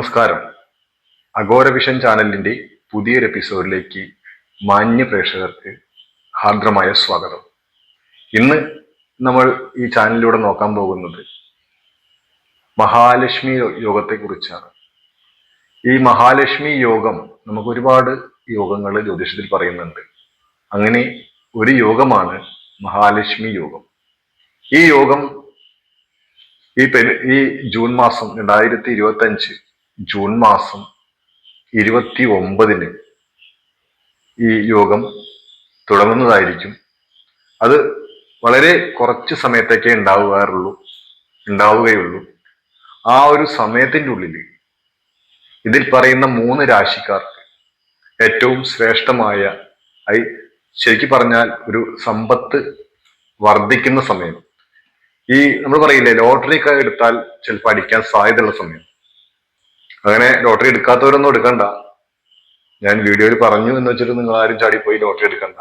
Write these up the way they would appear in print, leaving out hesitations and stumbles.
നമസ്കാരം. അഘോര വിഷൻ ചാനലിന്റെ പുതിയൊരു എപ്പിസോഡിലേക്ക് മാന്യ പ്രേക്ഷകർക്ക് ഹാർദ്രമായ സ്വാഗതം. ഇന്ന് നമ്മൾ ഈ ചാനലിലൂടെ നോക്കാൻ പോകുന്നത് മഹാലക്ഷ്മി യോഗത്തെ കുറിച്ചാണ്. ഈ മഹാലക്ഷ്മി യോഗം നമുക്ക് ഒരുപാട് യോഗങ്ങൾ ജ്യോതിഷത്തിൽ പറയുന്നുണ്ട്. അങ്ങനെ ഒരു യോഗമാണ് മഹാലക്ഷ്മി യോഗം. ഈ യോഗം ഈ ജൂൺ മാസം 2025 ജൂൺ മാസം 29 ഈ യോഗം തുടങ്ങുന്നതായിരിക്കും. അത് വളരെ കുറച്ച് സമയത്തേക്കേ ഉണ്ടാവുകയുള്ളൂ. ആ ഒരു സമയത്തിൻ്റെ ഉള്ളിൽ ഇതിൽ പറയുന്ന 3 രാശിക്കാർക്ക് ഏറ്റവും ശ്രേഷ്ഠമായ ശരിക്കും പറഞ്ഞാൽ ഒരു സമ്പത്ത് വർദ്ധിക്കുന്ന സമയം. ഈ നമ്മൾ പറയില്ലേ, ലോട്ടറി ഒക്കെ എടുത്താൽ ചിലപ്പോൾ അടിക്കാൻ സാധ്യതയുള്ള സമയം. അങ്ങനെ ലോട്ടറി എടുക്കാത്തവരൊന്നും എടുക്കണ്ട. ഞാൻ വീഡിയോയിൽ പറഞ്ഞു എന്ന് വെച്ചിട്ട് നിങ്ങൾ ആരും ചാടിപ്പോയി ലോട്ടറി എടുക്കണ്ട.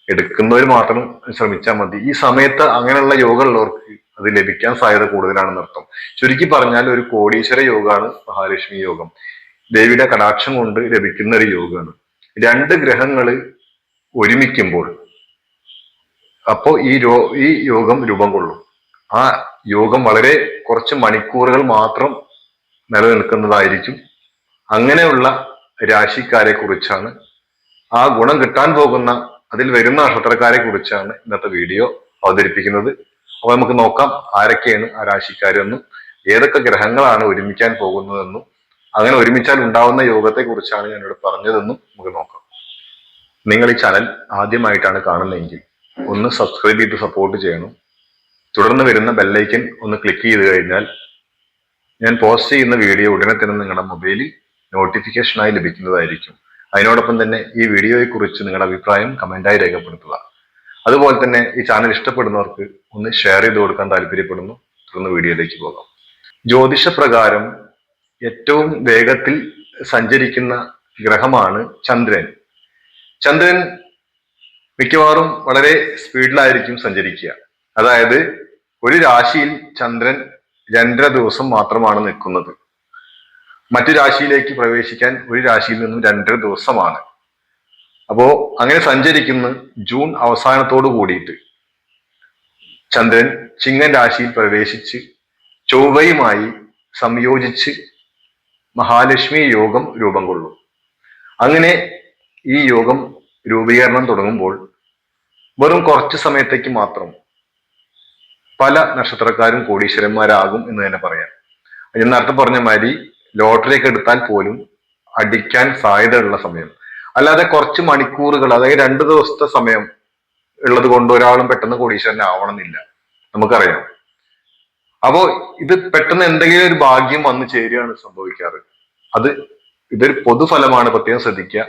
എടുക്കുന്നവർ മാത്രം ശ്രമിച്ചാൽ മതി. ഈ സമയത്ത് അങ്ങനെയുള്ള യോഗം ഉള്ളവർക്ക് അത് ലഭിക്കാൻ സാധ്യത കൂടുതലാണെന്ന് അർത്ഥം. ചുരുക്കി പറഞ്ഞാൽ ഒരു കോടീശ്വര യോഗമാണ് മഹാലക്ഷ്മി യോഗം. ദേവിയുടെ കടാക്ഷം കൊണ്ട് ലഭിക്കുന്ന ഒരു യോഗമാണ്. 2 ഗ്രഹങ്ങൾ ഒരുമിക്കുമ്പോൾ അപ്പോൾ ഈ യോഗം രൂപം കൊള്ളും. ആ യോഗം വളരെ കുറച്ച് മണിക്കൂറുകൾ മാത്രം നിലനിൽക്കുന്നതായിരിക്കും. അങ്ങനെയുള്ള രാശിക്കാരെ കുറിച്ചാണ്, ആ ഗുണം കിട്ടാൻ പോകുന്ന അതിൽ വരുന്ന നക്ഷത്രക്കാരെ കുറിച്ചാണ് ഇന്നത്തെ വീഡിയോ അവതരിപ്പിക്കുന്നത്. അപ്പൊ നമുക്ക് നോക്കാം ആരൊക്കെയാണ് ആ രാശിക്കാരെന്നും ഏതൊക്കെ ഗ്രഹങ്ങളാണ് ഒരുമിക്കാൻ പോകുന്നതെന്നും അങ്ങനെ ഒരുമിച്ചാൽ ഉണ്ടാവുന്ന യോഗത്തെ കുറിച്ചാണ് ഞാനിവിടെ പറഞ്ഞതെന്നും നമുക്ക് നോക്കാം. നിങ്ങൾ ഈ ചാനൽ ആദ്യമായിട്ടാണ് കാണുന്നതെങ്കിൽ ഒന്ന് സബ്സ്ക്രൈബ് ചെയ്ത് സപ്പോർട്ട് ചെയ്യണം. തുടർന്ന് വരുന്ന ബെല്ലൈക്കൻ ഒന്ന് ക്ലിക്ക് ചെയ്ത് കഴിഞ്ഞാൽ ഞാൻ പോസ്റ്റ് ചെയ്യുന്ന വീഡിയോ ഉടനെ തന്നെ നിങ്ങളുടെ മൊബൈലിൽ നോട്ടിഫിക്കേഷനായി ലഭിക്കുന്നതായിരിക്കും. അതിനോടൊപ്പം തന്നെ ഈ വീഡിയോയെ കുറിച്ച് നിങ്ങളുടെ അഭിപ്രായം കമന്റായി രേഖപ്പെടുത്തുക. അതുപോലെ തന്നെ ഈ ചാനൽ ഇഷ്ടപ്പെടുന്നവർക്ക് ഒന്ന് ഷെയർ ചെയ്ത് കൊടുക്കാൻ താല്പര്യപ്പെടുന്നു. തുടർന്ന് വീഡിയോയിലേക്ക് പോകാം. ജ്യോതിഷ പ്രകാരം ഏറ്റവും വേഗത്തിൽ സഞ്ചരിക്കുന്ന ഗ്രഹമാണ് ചന്ദ്രൻ. ചന്ദ്രൻ മിക്കവാറും വളരെ സ്പീഡിലായിരിക്കും സഞ്ചരിക്കുക. അതായത് ഒരു രാശിയിൽ ചന്ദ്രൻ 2.5 ദിവസം മാത്രമാണ് നിൽക്കുന്നത്. മറ്റു രാശിയിലേക്ക് പ്രവേശിക്കാൻ ഒരു രാശിയിൽ നിന്നും 2.5 ദിവസമാണ്. അപ്പോ അങ്ങനെ സഞ്ചരിക്കുന്ന ജൂൺ അവസാനത്തോടു കൂടിയിട്ട് ചന്ദ്രൻ ചിങ്ങൻ രാശിയിൽ പ്രവേശിച്ച് ചൊവ്വയുമായി സംയോജിച്ച് മഹാലക്ഷ്മി യോഗം രൂപം കൊള്ളും. അങ്ങനെ ഈ യോഗം രൂപീകരണം തുടങ്ങുമ്പോൾ വെറും കുറച്ച് സമയത്തേക്ക് മാത്രം പല നക്ഷത്രക്കാരും കോടീശ്വരന്മാരാകും എന്ന് തന്നെ പറയാം. ഞാൻ നേരത്തെ പറഞ്ഞ മാതിരി ലോട്ടറി ഒക്കെ എടുത്താൽ പോലും അടിക്കാൻ സാധ്യതയുള്ള സമയം. അല്ലാതെ കുറച്ച് മണിക്കൂറുകൾ, അതായത് 2 ദിവസത്തെ സമയം ഉള്ളത് കൊണ്ട് ഒരാളും പെട്ടെന്ന് കോടീശ്വരനാവണമെന്നില്ല, നമുക്കറിയാം. അപ്പോ ഇത് പെട്ടെന്ന് എന്തെങ്കിലും ഒരു ഭാഗ്യം വന്നു ചേരുകയാണ് സംഭവിക്കാറ്. ഇതൊരു പൊതുഫലമാണ്, പ്രത്യേകം ശ്രദ്ധിക്കുക.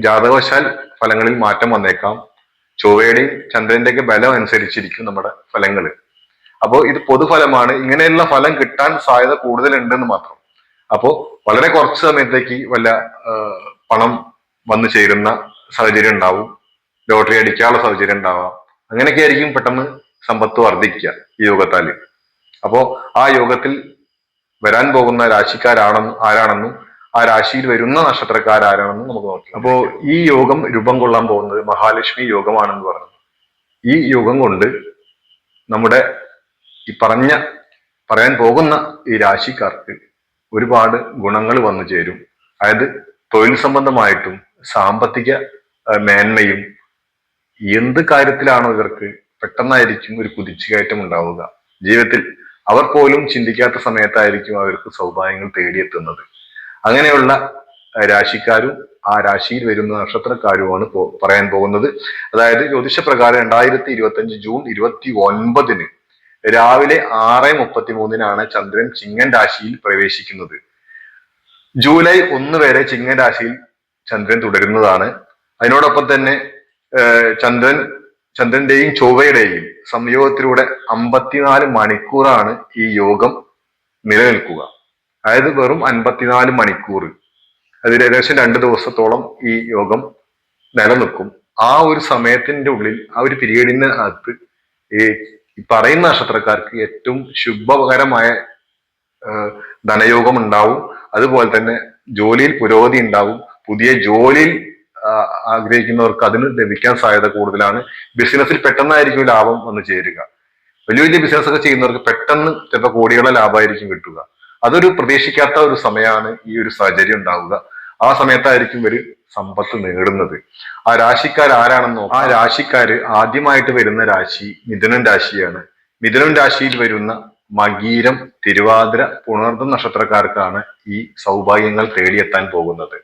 ജാതകവശാൽ ഫലങ്ങളിൽ മാറ്റം വന്നേക്കാം. ചൊവ്വയുടെയും ചന്ദ്രന്റെയൊക്കെ ബലം അനുസരിച്ചിരിക്കും നമ്മുടെ ഫലങ്ങൾ. അപ്പോൾ ഇത് പൊതുഫലമാണ്. ഇങ്ങനെയുള്ള ഫലം കിട്ടാൻ സാധ്യത കൂടുതലുണ്ടെന്ന് മാത്രം. അപ്പോൾ വളരെ കുറച്ച് സമയത്തേക്ക് വല്ല പണം വന്നു ചേരുന്ന സാഹചര്യം ഉണ്ടാവും. ലോട്ടറി അടിക്കാനുള്ള സാഹചര്യം ഉണ്ടാവാം. അങ്ങനെയൊക്കെ ആയിരിക്കും പെട്ടെന്ന് സമ്പത്ത് വർദ്ധിക്കുക ഈ യോഗത്താല്. അപ്പോ ആ യോഗത്തിൽ വരാൻ പോകുന്ന ആരാണെന്നും ആ രാശിയിൽ വരുന്ന നക്ഷത്രക്കാരാണെന്നും നമുക്ക് നോക്കാം. അപ്പോ ഈ യോഗം രൂപം കൊള്ളാൻ പോകുന്നത് മഹാലക്ഷ്മി യോഗമാണെന്ന് പറഞ്ഞു. ഈ യോഗം കൊണ്ട് നമ്മുടെ ഈ പറയാൻ പോകുന്ന ഈ രാശിക്കാർക്ക് ഒരുപാട് ഗുണങ്ങൾ വന്നു ചേരും. അതായത് തൊഴിൽ സംബന്ധമായിട്ടും സാമ്പത്തിക മേന്മയും എന്ത് കാര്യത്തിലാണോ ഇവർക്ക് പെട്ടെന്നായിരിക്കും ഒരു കുതിച്ചുകയറ്റം ഉണ്ടാവുക. ജീവിതത്തിൽ അവർ പോലും ചിന്തിക്കാത്ത സമയത്തായിരിക്കും അവർക്ക് സൗഭാഗ്യങ്ങൾ തേടിയെത്തുന്നത്. അങ്ങനെയുള്ള രാശിക്കാരും ആ രാശിയിൽ വരുന്ന നക്ഷത്രക്കാരുമാണ് പറയാൻ പോകുന്നത്. അതായത് ജ്യോതിഷപ്രകാരം 2025 ജൂൺ 29 രാവിലെ 6:33 ചന്ദ്രൻ ചിങ്ങൻ രാശിയിൽ പ്രവേശിക്കുന്നത്. ജൂലൈ 1 വരെ ചിങ്ങൻ രാശിയിൽ ചന്ദ്രൻ തുടരുന്നതാണ്. അതിനോടൊപ്പം തന്നെ ചന്ദ്രന്റെയും ചൊവ്വയുടെയും സംയോഗത്തിലൂടെ 54 മണിക്കൂറാണ് ഈ യോഗം നിലനിൽക്കുക. അതായത് വെറും 54 മണിക്കൂർ, അതിൽ ഏകദേശം 2 ദിവസത്തോളം ഈ യോഗം നിലനിൽക്കും. ആ ഒരു സമയത്തിന്റെ ഉള്ളിൽ, ആ ഒരു പീരീഡിന് അകത്ത് ഈ പറയുന്ന നക്ഷത്രക്കാർക്ക് ഏറ്റവും ശുഭകരമായ ധനയോഗം ഉണ്ടാവും. അതുപോലെ തന്നെ ജോലിയിൽ പുരോഗതി ഉണ്ടാവും. പുതിയ ജോലിയിൽ ആഗ്രഹിക്കുന്നവർക്ക് അതിന് ലഭിക്കാൻ സാധ്യത കൂടുതലാണ്. ബിസിനസ്സിൽ പെട്ടെന്നായിരിക്കും ലാഭം വന്നു ചേരുക. വലിയ വലിയ ബിസിനസ് ഒക്കെ ചെയ്യുന്നവർക്ക് പെട്ടെന്ന് ചിലപ്പോൾ കോടികളുടെ ലാഭമായിരിക്കും കിട്ടുക. അതൊരു പ്രതീക്ഷിക്കാത്ത ഒരു സമയമാണ് ഈ ഒരു സാഹചര്യം ഉണ്ടാവുക. ആ സമയത്തായിരിക്കും ഇവര് സമ്പത്ത് നേടുന്നത്. ആ രാശിക്കാർ ആരാണെന്നോ, ആ രാശിക്കാര് ആദ്യമായിട്ട് വരുന്ന രാശി മിഥുനൻ രാശിയാണ്. മിഥുനൻ രാശിയിൽ വരുന്ന മകീരം, തിരുവാതിര, പുണർദം നക്ഷത്രക്കാർക്കാണ് ഈ സൗഭാഗ്യങ്ങൾ തേടിയെത്താൻ പോകുന്നത്.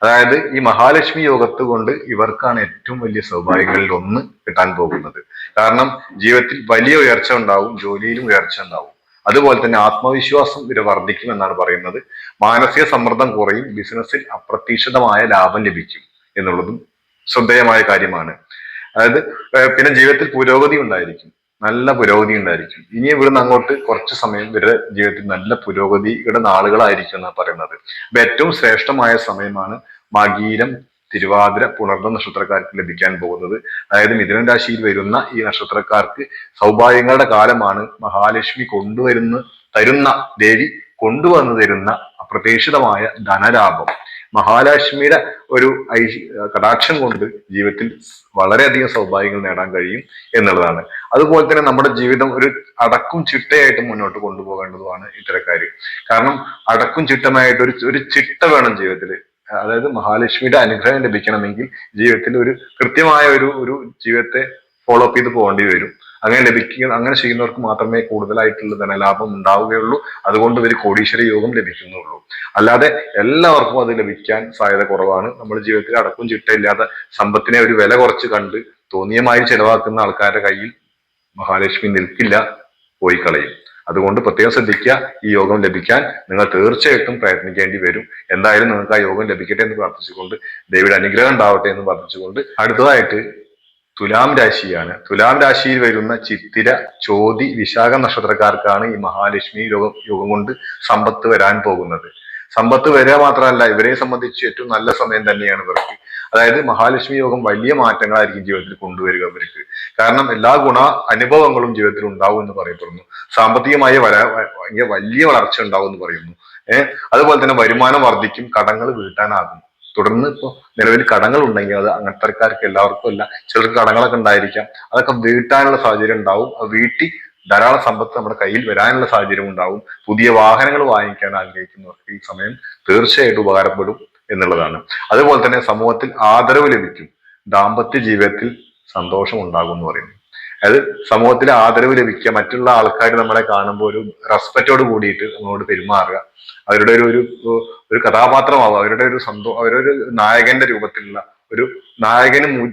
അതായത് ഈ മഹാലക്ഷ്മി യോഗത്ത് കൊണ്ട് ഇവർക്കാണ് ഏറ്റവും വലിയ സൗഭാഗ്യങ്ങളിൽ ഒന്ന് കിട്ടാൻ പോകുന്നത്. കാരണം ജീവിതത്തിൽ വലിയ ഉയർച്ച ഉണ്ടാവും, ജോലിയിലും ഉയർച്ച ഉണ്ടാവും. അതുപോലെ തന്നെ ആത്മവിശ്വാസം ഇവരെ വർദ്ധിക്കും എന്നാണ് പറയുന്നത്. മാനസിക സമ്മർദ്ദം കുറയും, ബിസിനസ്സിൽ അപ്രതീക്ഷിതമായ ലാഭം ലഭിക്കും എന്നുള്ളതും ശ്രദ്ധേയമായ കാര്യമാണ്. അതായത് പിന്നെ ജീവിതത്തിൽ പുരോഗതി ഉണ്ടായിരിക്കും, നല്ല പുരോഗതി ഉണ്ടായിരിക്കും. ഇനി ഇവിടുന്ന് അങ്ങോട്ട് കുറച്ച് സമയം ഇവരുടെ ജീവിതത്തിൽ നല്ല പുരോഗതിയുടെ നാളുകളായിരിക്കും എന്നാണ് പറയുന്നത്. അപ്പൊ ഏറ്റവും ശ്രേഷ്ഠമായ സമയമാണ് മകീരം, തിരുവാതിര, പുണർദം നക്ഷത്രക്കാർക്ക് ലഭിക്കാൻ പോകുന്നത്. അതായത് മിഥുന രാശിയിൽ വരുന്ന ഈ നക്ഷത്രക്കാർക്ക് സൗഭാഗ്യങ്ങളുടെ കാലമാണ്. മഹാലക്ഷ്മി തരുന്ന ദേവി കൊണ്ടുവന്നു തരുന്ന അപ്രതീക്ഷിതമായ ധനലാഭം, മഹാലക്ഷ്മിയുടെ ഒരു കടാക്ഷം കൊണ്ട് ജീവിതത്തിൽ വളരെയധികം സൗഭാഗ്യങ്ങൾ നേടാൻ കഴിയും എന്നുള്ളതാണ്. അതുപോലെ തന്നെ നമ്മുടെ ജീവിതം ഒരു അടക്കും ചിട്ടയായിട്ട് മുന്നോട്ട് കൊണ്ടുപോകേണ്ടതുമാണ് ഇത്തരക്കാര്. കാരണം അടക്കും ചിട്ടമായിട്ട് ഒരു ചിട്ട വേണം ജീവിതത്തിൽ. അതായത് മഹാലക്ഷ്മിയുടെ അനുഗ്രഹം ലഭിക്കണമെങ്കിൽ ജീവിതത്തിൽ ഒരു കൃത്യമായ ഒരു ജീവിതത്തെ ഫോളോ അപ്പ് ചെയ്ത് പോകേണ്ടി വരും. അങ്ങനെ ചെയ്യുന്നവർക്ക് മാത്രമേ കൂടുതലായിട്ടുള്ള ധനലാഭം ഉണ്ടാവുകയുള്ളൂ. അതുകൊണ്ട് ഇവർ കോടീശ്വര യോഗം ലഭിക്കുന്നുള്ളൂ. അല്ലാതെ എല്ലാവർക്കും അത് ലഭിക്കാൻ സാധ്യത കുറവാണ്. നമ്മുടെ ജീവിതത്തിൽ അടക്കും ചിട്ടയില്ലാതെ സമ്പത്തിനെ ഒരു വില കുറച്ച് കണ്ട് തോന്നിയമായി ചെലവാക്കുന്ന ആൾക്കാരുടെ കയ്യിൽ മഹാലക്ഷ്മി നിൽക്കില്ല, പോയി കളയും. അതുകൊണ്ട് പ്രത്യേകം ശ്രദ്ധിക്കുക. ഈ യോഗം ലഭിക്കാൻ നിങ്ങൾ തീർച്ചയായിട്ടും പ്രയത്നിക്കേണ്ടി വരും. എന്തായാലും നിങ്ങൾക്ക് ആ യോഗം ലഭിക്കട്ടെ എന്ന് പ്രാർത്ഥിച്ചുകൊണ്ട്, ദേവിയുടെ അനുഗ്രഹം ഉണ്ടാവട്ടെ എന്ന് പ്രാർത്ഥിച്ചുകൊണ്ട്, അടുത്തതായിട്ട് തുലാം രാശിയാണ്. തുലാം രാശിയിൽ വരുന്ന ചിത്തിര, ചോതി, വിശാഖ നക്ഷത്രക്കാർക്കാണ് ഈ മഹാലക്ഷ്മി യോഗം കൊണ്ട് സമ്പത്ത് വരാൻ പോകുന്നത്. സമ്പത്ത് വരിക മാത്രമല്ല, ഇവരെ സംബന്ധിച്ച് ഏറ്റവും നല്ല സമയം തന്നെയാണ് ഇവർക്ക്. അതായത് മഹാലക്ഷ്മി യോഗം വലിയ മാറ്റങ്ങളായിരിക്കും ജീവിതത്തിൽ കൊണ്ടുവരിക ഇവർക്ക്. കാരണം എല്ലാ അനുഭവങ്ങളും ജീവിതത്തിൽ ഉണ്ടാവും എന്ന് പറയപ്പെടുന്നു. സാമ്പത്തികമായി വലിയ വളർച്ച ഉണ്ടാവും എന്ന് പറയുന്നു. അതുപോലെ തന്നെ വരുമാനം വർദ്ധിക്കും, കടങ്ങൾ വീട്ടാനാകും. തുടർന്ന് ഇപ്പൊ നിലവിൽ കടങ്ങൾ ഉണ്ടെങ്കിൽ അത് അങ്ങനത്തെക്കാർക്ക് എല്ലാവർക്കും അല്ല, ചിലർക്ക് കടങ്ങളൊക്കെ ഉണ്ടായിരിക്കാം. അതൊക്കെ വീട്ടാനുള്ള സാഹചര്യം ഉണ്ടാവും. അത് വീട്ടി ധാരാളം സമ്പത്ത് നമ്മുടെ കയ്യിൽ വരാനുള്ള സാഹചര്യം ഉണ്ടാവും. പുതിയ വാഹനങ്ങൾ വാങ്ങിക്കാൻ ആഗ്രഹിക്കുന്നവർക്ക് ഈ സമയം തീർച്ചയായിട്ടും ഉപകാരപ്പെടും എന്നുള്ളതാണ്. അതുപോലെ തന്നെ സമൂഹത്തിൽ ആദരവ് ലഭിക്കും, ദാമ്പത്യ ജീവിതത്തിൽ സന്തോഷം ഉണ്ടാകും എന്ന് പറയുന്നു. അതായത് സമൂഹത്തിൽ ആദരവ് ലഭിക്കുക, മറ്റുള്ള ആൾക്കാർ നമ്മളെ കാണുമ്പോൾ ഒരു റെസ്പെക്റ്റോട് കൂടിയിട്ട് നമ്മളോട് പെരുമാറുക, അവരുടെ ഒരു കഥാപാത്രമാവുക, അവരൊരു നായകന്റെ രൂപത്തിലുള്ള ഒരു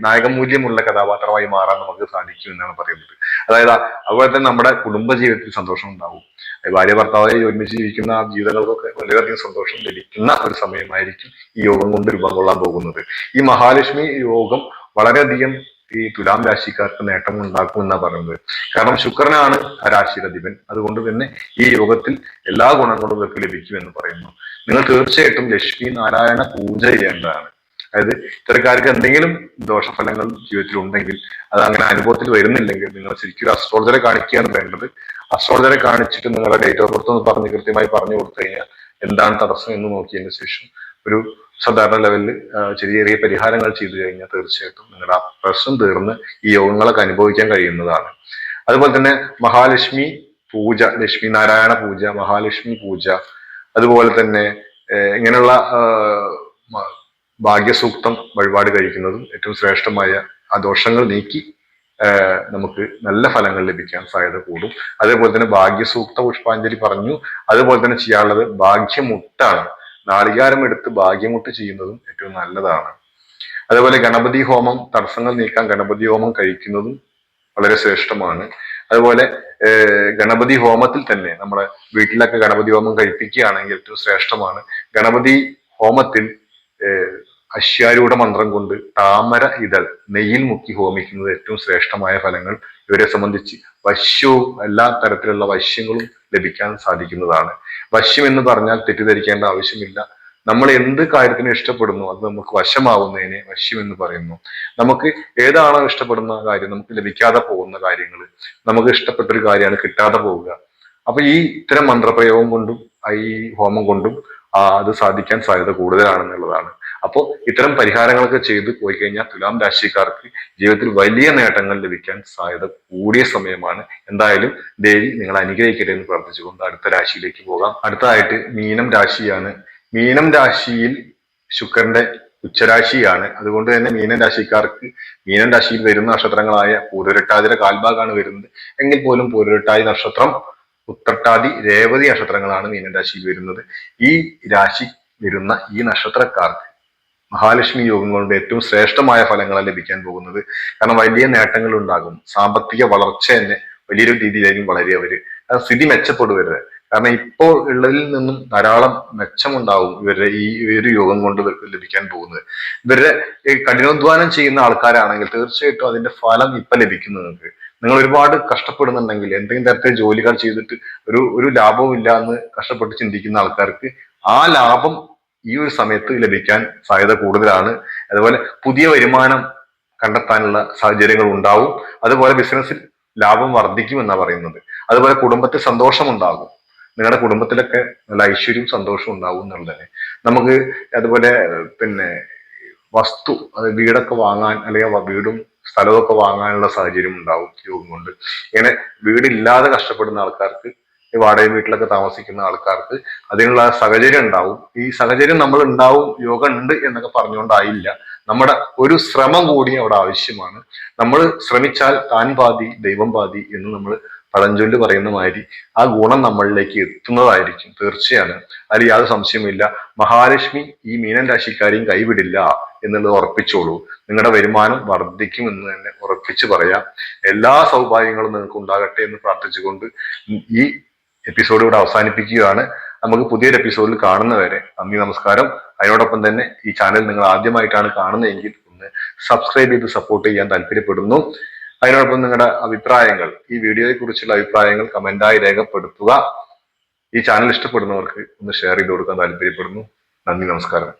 നായകമൂല്യമുള്ള കഥാപാത്രമായി മാറാൻ നമുക്ക് സാധിക്കും എന്നാണ് പറയുന്നത്. അതായത് അതുപോലെ തന്നെ നമ്മുടെ കുടുംബ ജീവിതത്തിൽ സന്തോഷം ഉണ്ടാവും. ഭാര്യ ഭർത്താവായി ഒരുമിച്ച് ജീവിക്കുന്ന ആ ജീവിതങ്ങൾക്കൊക്കെ വളരെയധികം സന്തോഷം ലഭിക്കുന്ന ഒരു സമയമായിരിക്കും ഈ യോഗം കൊണ്ട് രൂപം കൊള്ളാൻ പോകുന്നത്. ഈ മഹാലക്ഷ്മി യോഗം വളരെയധികം ഈ തുലാം രാശിക്കാർക്ക് നേട്ടം ഉണ്ടാക്കും എന്നാ പറയുന്നത്. കാരണം ശുക്രനാണ് ആ രാശിയുടെ അധിപൻ. അതുകൊണ്ട് തന്നെ ഈ യോഗത്തിൽ എല്ലാ ഗുണങ്ങളും ഇവർക്ക് ലഭിക്കും എന്ന് പറയുന്നു. നിങ്ങൾ തീർച്ചയായിട്ടും ലക്ഷ്മി നാരായണ പൂജ ചെയ്യേണ്ടതാണ്. അതായത് ഇത്തരക്കാർക്ക് എന്തെങ്കിലും ദോഷഫലങ്ങൾ ജീവിതത്തിൽ ഉണ്ടെങ്കിൽ, അത് അങ്ങനെ അനുഭവത്തിൽ വരുന്നില്ലെങ്കിൽ, നിങ്ങൾ ശരിക്കും ഒരു അസ്ട്രോളജറെ കാണിക്കുകയാണ് വേണ്ടത്. അസ്ട്രോളജറെ കാണിച്ചിട്ട് നിങ്ങളുടെ ഡേറ്റ് ഓഫ് ബർത്ത് ഒന്ന് കൃത്യമായി പറഞ്ഞു കൊടുത്തു കഴിഞ്ഞാൽ എന്താണ് തടസ്സം എന്ന് നോക്കിയതിന് ശേഷം ഒരു സാധാരണ ലെവലിൽ ചെറിയ ചെറിയ പരിഹാരങ്ങൾ ചെയ്തു കഴിഞ്ഞാൽ തീർച്ചയായിട്ടും നിങ്ങളുടെ ആ പ്രശ്നം തീർന്ന് ഈ യോഗങ്ങളൊക്കെ അനുഭവിക്കാൻ കഴിയുന്നതാണ്. അതുപോലെ തന്നെ മഹാലക്ഷ്മി പൂജ, ലക്ഷ്മി നാരായണ പൂജ, മഹാലക്ഷ്മി പൂജ, അതുപോലെ തന്നെ ഇങ്ങനെയുള്ള ഭാഗ്യസൂക്തം വഴിപാട് കഴിക്കുന്നതും ഏറ്റവും ശ്രേഷ്ഠമായ ആ ദോഷങ്ങൾ നീക്കി നമുക്ക് നല്ല ഫലങ്ങൾ ലഭിക്കാൻ സാധ്യത കൂടും. അതേപോലെ തന്നെ ഭാഗ്യസൂക്ത പുഷ്പാഞ്ജലി പറഞ്ഞു. അതുപോലെ തന്നെ ചെയ്യാനുള്ളത് ഭാഗ്യമുട്ടാണ്. നാളികാരം എടുത്ത് ഭാഗ്യമുട്ട് ചെയ്യുന്നതും ഏറ്റവും നല്ലതാണ്. അതേപോലെ ഗണപതി ഹോമം, തടസ്സങ്ങൾ നീക്കാൻ ഗണപതി ഹോമം കഴിക്കുന്നതും വളരെ ശ്രേഷ്ഠമാണ്. അതുപോലെ ഗണപതി ഹോമത്തിൽ തന്നെ നമ്മുടെ വീട്ടിലൊക്കെ ഗണപതി ഹോമം കഴിപ്പിക്കുകയാണെങ്കിൽ ഏറ്റവും ശ്രേഷ്ഠമാണ്. ഗണപതി ഹോമത്തിൽ അശ്വാരൂഢ മന്ത്രം കൊണ്ട് താമര ഇതൾ നെയ്യിൽ മുക്കി ഹോമിക്കുന്നത് ഏറ്റവും ശ്രേഷ്ഠമായ ഫലങ്ങൾ ഇവരെ സംബന്ധിച്ച് വശ്യവും എല്ലാ തരത്തിലുള്ള വശ്യങ്ങളും ലഭിക്കാൻ സാധിക്കുന്നതാണ്. വശ്യം എന്ന് പറഞ്ഞാൽ തെറ്റിദ്ധരിക്കേണ്ട ആവശ്യമില്ല. നമ്മൾ എന്ത് കാര്യത്തിന് ഇഷ്ടപ്പെടുന്നു അത് നമുക്ക് വശമാവുന്നതിനെ വശ്യം എന്ന് പറയുന്നു. നമുക്ക് ഏതാണോ ഇഷ്ടപ്പെടുന്ന കാര്യം, നമുക്ക് ലഭിക്കാതെ പോകുന്ന കാര്യങ്ങൾ, നമുക്ക് ഇഷ്ടപ്പെട്ടൊരു കാര്യമാണ് കിട്ടാതെ പോവുക, അപ്പൊ ഈ ഇത്തരം മന്ത്രപ്രയോഗം കൊണ്ടും ഈ ഹോമം കൊണ്ടും അത് സാധിക്കാൻ സാധ്യത കൂടുതലാണെന്നുള്ളതാണ്. അപ്പോൾ ഇത്തരം പരിഹാരങ്ങളൊക്കെ ചെയ്ത് പോയി കഴിഞ്ഞാൽ തുലാം രാശിക്കാർക്ക് ജീവിതത്തിൽ വലിയ നേട്ടങ്ങൾ ലഭിക്കാൻ സാധ്യത കൂടിയ സമയമാണ്. എന്തായാലും ദേവി നിങ്ങൾ അനുഗ്രഹിക്കട്ടെ എന്ന് പ്രാർത്ഥിച്ചുകൊണ്ട് അടുത്ത രാശിയിലേക്ക് പോകാം. അടുത്തതായിട്ട് മീനം രാശിയാണ്. മീനം രാശിയിൽ ശുക്രന്റെ ഉച്ചരാശിയാണ്. അതുകൊണ്ട് തന്നെ മീനൻ രാശിക്കാർക്ക് മീനൻ രാശിയിൽ വരുന്ന നക്ഷത്രങ്ങളായ പൂരുരട്ടാതിയുടെ കാൽഭാഗമാണ് വരുന്നത്. എങ്കിൽ പോലും പൂരുരട്ടാതി നക്ഷത്രം, ഉത്രട്ടാതി, രേവതി നക്ഷത്രങ്ങളാണ് മീനൻ രാശിയിൽ വരുന്നത്. ഈ രാശി വരുന്ന ഈ നക്ഷത്രക്കാർക്ക് മഹാലക്ഷ്മി യോഗം കൊണ്ട് ഏറ്റവും ശ്രേഷ്ഠമായ ഫലങ്ങളാണ് ലഭിക്കാൻ പോകുന്നത്. കാരണം വലിയ നേട്ടങ്ങൾ ഉണ്ടാകും. സാമ്പത്തിക വളർച്ച തന്നെ വലിയൊരു രീതിയിലായിരിക്കും വളരെ അവര് സ്ഥിതി മെച്ചപ്പെടുവരുത്. കാരണം ഇപ്പോൾ ഉള്ളതിൽ നിന്നും ധാരാളം മെച്ചമുണ്ടാവും ഇവരുടെ ഈ ഒരു യോഗം കൊണ്ട് ഇവർക്ക് ലഭിക്കാൻ പോകുന്നത്. ഇവരുടെ കഠിനാധ്വാനം ചെയ്യുന്ന ആൾക്കാരാണെങ്കിൽ തീർച്ചയായിട്ടും അതിന്റെ ഫലം ഇപ്പൊ ലഭിക്കും. നിങ്ങൾ ഒരുപാട് കഷ്ടപ്പെടുന്നുണ്ടെങ്കിൽ, എന്തെങ്കിലും തരത്തിൽ ജോലികൾ ചെയ്തിട്ട് ഒരു ലാഭവും ഇല്ല എന്ന് കഷ്ടപ്പെട്ട് ചിന്തിക്കുന്ന ആൾക്കാർക്ക് ആ ലാഭം ഈ ഒരു സമയത്ത് ലഭിക്കാൻ സാധ്യത കൂടുതലാണ്. അതുപോലെ പുതിയ വരുമാനം കണ്ടെത്താനുള്ള സാഹചര്യങ്ങൾ ഉണ്ടാവും. അതുപോലെ ബിസിനസ്സിൽ ലാഭം വർദ്ധിക്കുമെന്നാണ് പറയുന്നത്. അതുപോലെ കുടുംബത്തിൽ സന്തോഷം ഉണ്ടാകും. നിങ്ങളുടെ കുടുംബത്തിലൊക്കെ നല്ല ഐശ്വര്യവും സന്തോഷവും ഉണ്ടാവും എന്നുള്ളത്. നമുക്ക് അതുപോലെ വസ്തു, വീടൊക്കെ വാങ്ങാൻ അല്ലെങ്കിൽ വീടും സ്ഥലവും ഒക്കെ വാങ്ങാനുള്ള സാഹചര്യം ഉണ്ടാവും യോഗം കൊണ്ട്. ഇങ്ങനെ വീടില്ലാതെ കഷ്ടപ്പെടുന്ന ആൾക്കാർക്ക്, ഈ വാടക വീട്ടിലൊക്കെ താമസിക്കുന്ന ആൾക്കാർക്ക് അതിനുള്ള സാഹചര്യം ഉണ്ടാവും. ഈ സാഹചര്യം നമ്മൾ ഉണ്ടാവും, യോഗം ഉണ്ട് എന്നൊക്കെ പറഞ്ഞുകൊണ്ടായില്ല. നമ്മുടെ ഒരു ശ്രമം കൂടി അവിടെ ആവശ്യമാണ്. നമ്മൾ ശ്രമിച്ചാൽ താൻ പാതി ദൈവം പാതി എന്ന് നമ്മൾ പഴഞ്ചൊല്ല് പറയുന്ന മാതിരി ആ ഗുണം നമ്മളിലേക്ക് എത്തുന്നതായിരിക്കും. തീർച്ചയാണ്, അതിൽ യാതൊരു സംശയമില്ല. മഹാലക്ഷ്മി ഈ മീനൻ രാശിക്കാരെയും കൈവിടില്ല എന്നുള്ളത് ഉറപ്പിച്ചോളൂ. നിങ്ങളുടെ വരുമാനം വർദ്ധിക്കും എന്ന് തന്നെ ഉറപ്പിച്ച് പറയാം. എല്ലാ സൗഭാഗ്യങ്ങളും നിങ്ങൾക്ക് ഉണ്ടാകട്ടെ എന്ന് പ്രാർത്ഥിച്ചുകൊണ്ട് ഈ എപ്പിസോഡ് ഇവിടെ അവസാനിപ്പിക്കുകയാണ്. നമുക്ക് പുതിയൊരു എപ്പിസോഡിൽ കാണുന്നവരെ നന്ദി, നമസ്കാരം. അതിനോടൊപ്പം തന്നെ ഈ ചാനൽ നിങ്ങൾ ആദ്യമായിട്ടാണ് കാണുന്നതെങ്കിൽ ഒന്ന് സബ്സ്ക്രൈബ് ചെയ്ത് സപ്പോർട്ട് ചെയ്യാൻ താല്പര്യപ്പെടുന്നു. അതിനോടൊപ്പം നിങ്ങളുടെ അഭിപ്രായങ്ങൾ, ഈ വീഡിയോയെ കുറിച്ചുള്ള അഭിപ്രായങ്ങൾ കമന്റായി രേഖപ്പെടുത്തുക. ഈ ചാനൽ ഇഷ്ടപ്പെടുന്നവർക്ക് ഒന്ന് ഷെയർ ചെയ്ത് കൊടുക്കാൻ താല്പര്യപ്പെടുന്നു. നന്ദി, നമസ്കാരം.